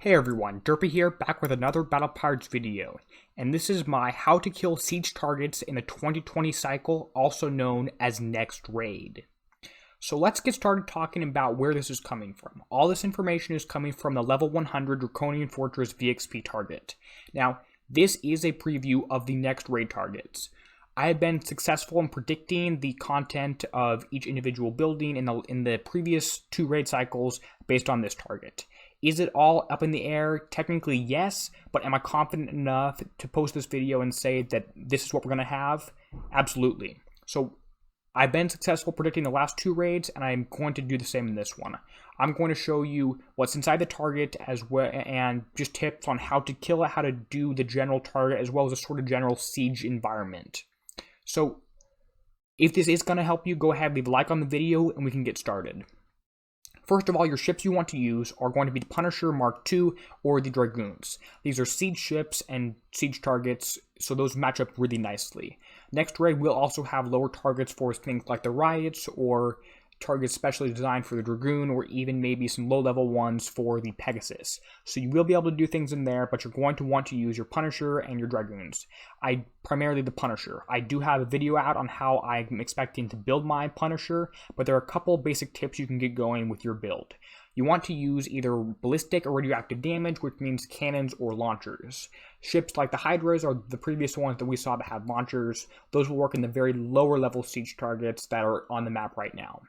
Hey everyone, Derpy here, back with another Battle Pirates video, and this is my how to kill siege targets in the 2020 cycle, also known as Next Raid. So let's get started talking about where this is coming from. All this information is coming from the level 100 Draconian Fortress VXP target. Now, this is a preview of the Next Raid targets. I have been successful in predicting the content of each individual building in the previous two raid cycles based on this target. Is it all up in the air? Technically, yes, but am I confident enough to post this video and say that this is what we're going to have? Absolutely. So I've been successful predicting the last two raids, and I'm going to do the same in this one. I'm going to show you what's inside the target as well, and just tips on how to kill it, how to do the general target, as well as a sort of general siege environment. So if this is going to help you, go ahead, leave a like on the video, and we can get started. First of all, your ships you want to use are going to be the Punisher Mark II or the Dragoons. These are siege ships and siege targets, so those match up really nicely. Next raid will also have lower targets for things like the Riots or targets specially designed for the Dragoon, or even maybe some low-level ones for the Pegasus. So you will be able to do things in there, but you're going to want to use your Punisher and your Dragoons. Primarily the Punisher. I do have a video out on how I'm expecting to build my Punisher, but there are a couple basic tips you can get going with your build. You want to use either ballistic or radioactive damage, which means cannons or launchers. Ships like the Hydras or the previous ones that we saw that have launchers, those will work in the very lower level siege targets that are on the map right now.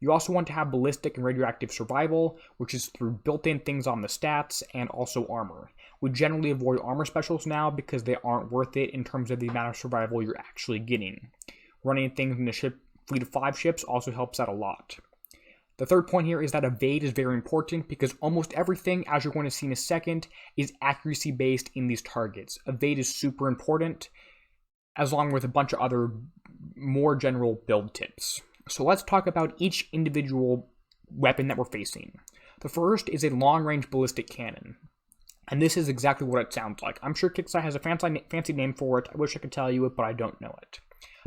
You also want to have ballistic and radioactive survival, which is through built-in things on the stats and also armor. We generally avoid armor specials now because they aren't worth it in terms of the amount of survival you're actually getting. Running things in a fleet of 5 ships also helps out a lot. The third point here is that evade is very important because almost everything, as you're going to see in a second, is accuracy based in these targets. Evade is super important, as along with a bunch of other more general build tips. So let's talk about each individual weapon that we're facing. The first is a long-range ballistic cannon. And this is exactly what it sounds like. I'm sure Kixeye has a fancy name for it. I wish I could tell you it, but I don't know it.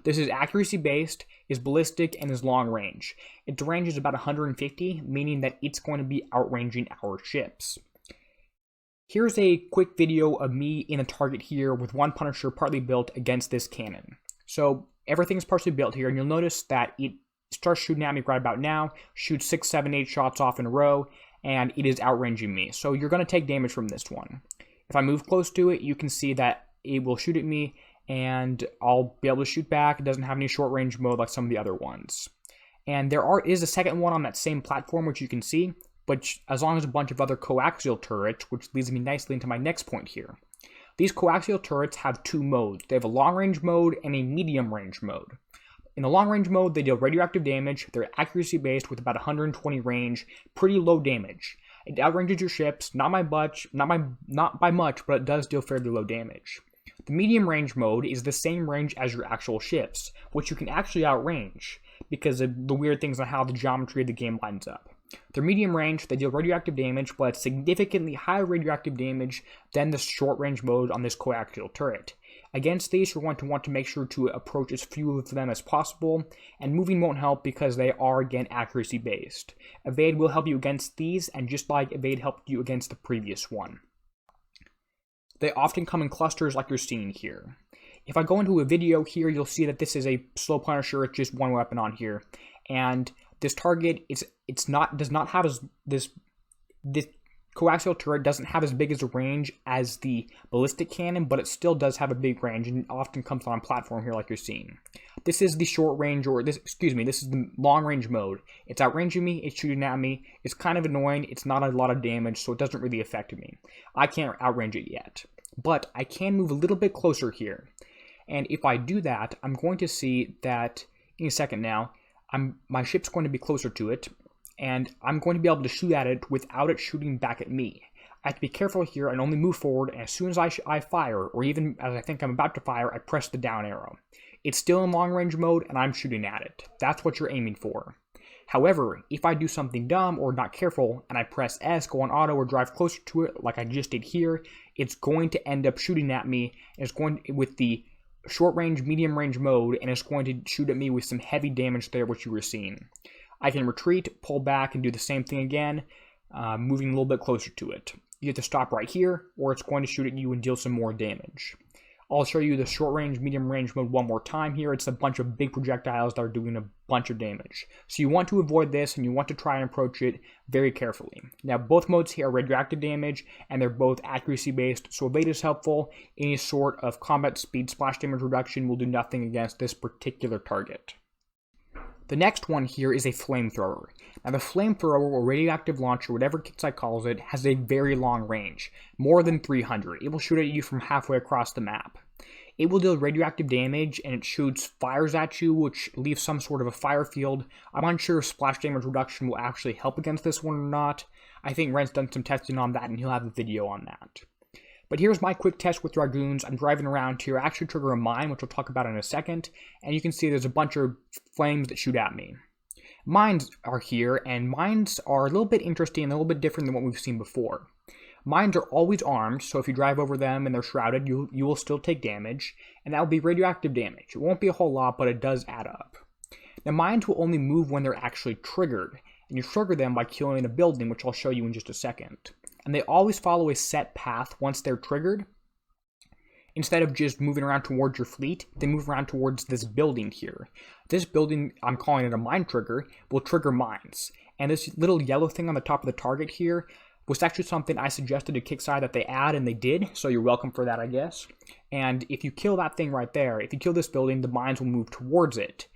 This is accuracy-based, is ballistic, and is long-range. Its range is about 150, meaning that it's going to be outranging our ships. Here's a quick video of me in a target here with one Punisher partly built against this cannon. So everything's partially built here, and you'll notice that it starts shooting at me right about now, shoots 6, 7, 8 shots off in a row, and it is outranging me. So you're going to take damage from this one. If I move close to it, you can see that it will shoot at me, and I'll be able to shoot back. It doesn't have any short range mode like some of the other ones. And there is a second one on that same platform, which you can see, but as long as a bunch of other coaxial turrets, which leads me nicely into my next point here. These coaxial turrets have two modes. They have a long-range mode and a medium-range mode. In the long-range mode, they deal radioactive damage. They're accuracy-based with about 120 range, pretty low damage. It outranges your ships, not by much, but it does deal fairly low damage. The medium-range mode is the same range as your actual ships, which you can actually outrange because of the weird things on how the geometry of the game lines up. They're medium range, they deal radioactive damage, but it's significantly higher radioactive damage than the short range mode on this coaxial turret. Against these, you're going to want to make sure to approach as few of them as possible, and moving won't help because they are, again, accuracy based. Evade will help you against these, and just like Evade helped you against the previous one. They often come in clusters like you're seeing here. If I go into a video here, you'll see that this is a slow Punisher, it's just one weapon on here, and this target this coaxial turret doesn't have as big as a range as the ballistic cannon, but it still does have a big range and often comes on a platform here like you're seeing. This is the short range, this is the long range mode. It's outranging me, it's shooting at me, it's kind of annoying, it's not a lot of damage, so it doesn't really affect me. I can't outrange it yet, but I can move a little bit closer here. And if I do that, I'm going to see that in a second now, my ship's going to be closer to it, and I'm going to be able to shoot at it without it shooting back at me. I have to be careful here and only move forward, and as soon as I fire, or even as I think I'm about to fire, I press the down arrow. It's still in long range mode, and I'm shooting at it. That's what you're aiming for. However, if I do something dumb or not careful, and I press S, go on auto, or drive closer to it like I just did here, it's going to end up shooting at me, and it's going with the short range, medium range mode, and it's going to shoot at me with some heavy damage there, which you were seeing. I can retreat, pull back, and do the same thing again, moving a little bit closer to it. you have to stop right here, or it's going to shoot at you and deal some more damage. I'll show you the short range, medium range mode one more time here. It's a bunch of big projectiles that are doing a bunch of damage. So you want to avoid this, and you want to try and approach it very carefully. Now, both modes here are radioactive damage, and they're both accuracy based, so evade is helpful. Any sort of combat speed splash damage reduction will do nothing against this particular target. The next one here is a Flamethrower. Now the Flamethrower, or radioactive launcher, whatever Kixeye calls it, has a very long range, more than 300. It will shoot at you from halfway across the map. It will deal radioactive damage, and it shoots fires at you, which leaves some sort of a fire field. I'm unsure if splash damage reduction will actually help against this one or not. I think Rent's done some testing on that, and he'll have a video on that. But here's my quick test with Dragoons. I'm driving around here. I actually trigger a mine, which we'll talk about in a second, and you can see there's a bunch of flames that shoot at me. Mines are here, and mines are a little bit interesting and a little bit different than what we've seen before. Mines are always armed, so if you drive over them and they're shrouded, you will still take damage, and that will be radioactive damage. It won't be a whole lot, but it does add up. Now, mines will only move when they're actually triggered, and you trigger them by killing a building, which I'll show you in just a second. And they always follow a set path once they're triggered. Instead of just moving around towards your fleet, they move around towards this building here. This building, I'm calling it a mine trigger, will trigger mines. And this little yellow thing on the top of the target here was actually something I suggested to Kixeye that they add, and they did, so you're welcome for that, I guess. And if you kill that thing right there, if you kill this building, the mines will move towards it.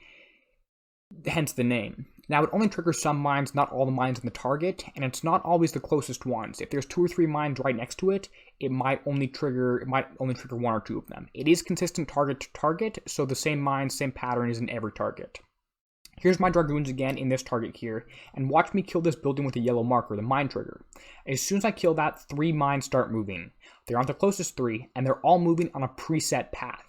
Hence the name. Now, it only triggers some mines, not all the mines in the target, and it's not always the closest ones. If there's 2 or 3 mines right next to it, it might only trigger 1 or 2 of them. It is consistent target to target, so the same mine, same pattern is in every target. Here's my Dragoons again in this target here, and watch me kill this building with a yellow marker, the mine trigger. As soon as I kill that, 3 mines start moving. They aren't the closest 3, and they're all moving on a preset path.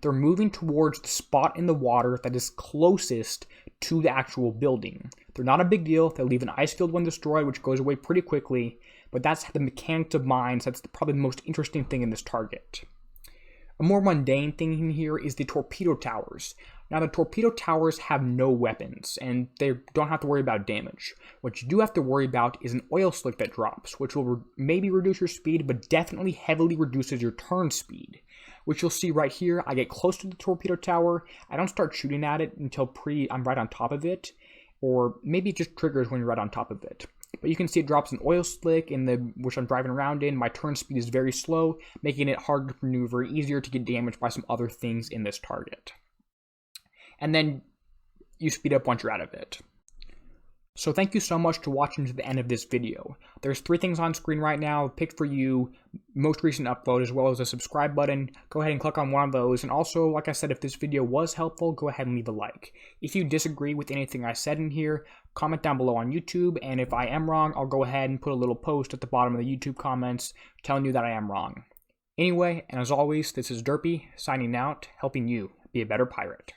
They're moving towards the spot in the water that is closest to the actual building. They're not a big deal. They leave an ice field when destroyed, which goes away pretty quickly, but that's the mechanics of mines. That's probably the most interesting thing in this target. A more mundane thing in here is the Torpedo Towers. Now, the Torpedo Towers have no weapons, and they don't have to worry about damage. What you do have to worry about is an oil slick that drops, which will maybe reduce your speed, but definitely heavily reduces your turn speed, which you'll see right here. I get close to the Torpedo Tower. I don't start shooting at it until I'm right on top of it, or maybe it just triggers when you're right on top of it. But you can see it drops an oil slick which I'm driving around in. My turn speed is very slow, making it hard to maneuver, easier to get damaged by some other things in this target. And then you speed up once you're out of it. So thank you so much for watching to the end of this video. There's 3 things on screen right now, picked for you, most recent upload, as well as a subscribe button. Go ahead and click on one of those. And also, like I said, if this video was helpful, go ahead and leave a like. If you disagree with anything I said in here, comment down below on YouTube. And if I am wrong, I'll go ahead and put a little post at the bottom of the YouTube comments telling you that I am wrong. Anyway, and as always, this is Derpy, signing out, helping you be a better pirate.